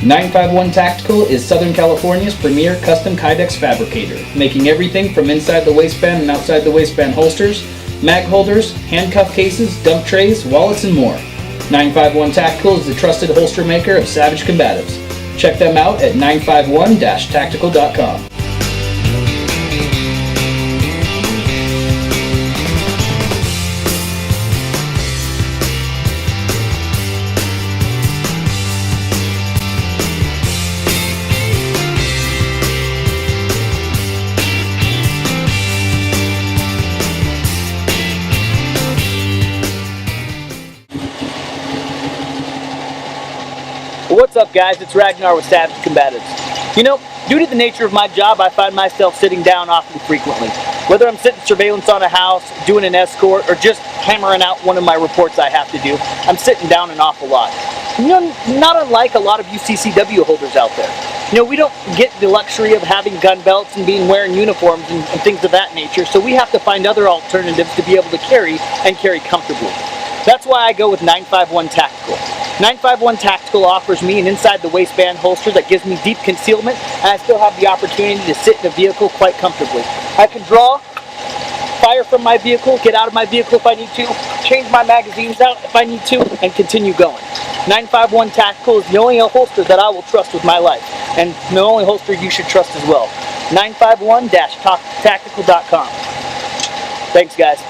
951 Tactical is Southern California's premier custom Kydex fabricator, making everything from inside the waistband and outside the waistband holsters, mag holders, handcuff cases, dump trays, wallets, and more. 951 Tactical is the trusted holster maker of SAVAGE Combatives. Check them out at 951-tactical.com. What's up, guys? It's Ragnar with SAVAGE Combatives. You know, due to the nature of my job, I find myself sitting down awfully frequently. Whether I'm sitting surveillance on a house, doing an escort, or just hammering out one of my reports I have to do, I'm sitting down an awful lot. You know, not unlike a lot of you CCW holders out there. You know, we don't get the luxury of having gun belts and wearing uniforms and things of that nature, so we have to find other alternatives to be able to carry and carry comfortably. That's why I go with 951 Tactical. 951 Tactical offers me an inside the waistband holster that gives me deep concealment, and I still have the opportunity to sit in a vehicle quite comfortably. I can draw, fire from my vehicle, get out of my vehicle if I need to, change my magazines out if I need to, and continue going. 951 Tactical is the only holster that I will trust with my life, and the only holster you should trust as well. 951-tactical.com. Thanks, guys.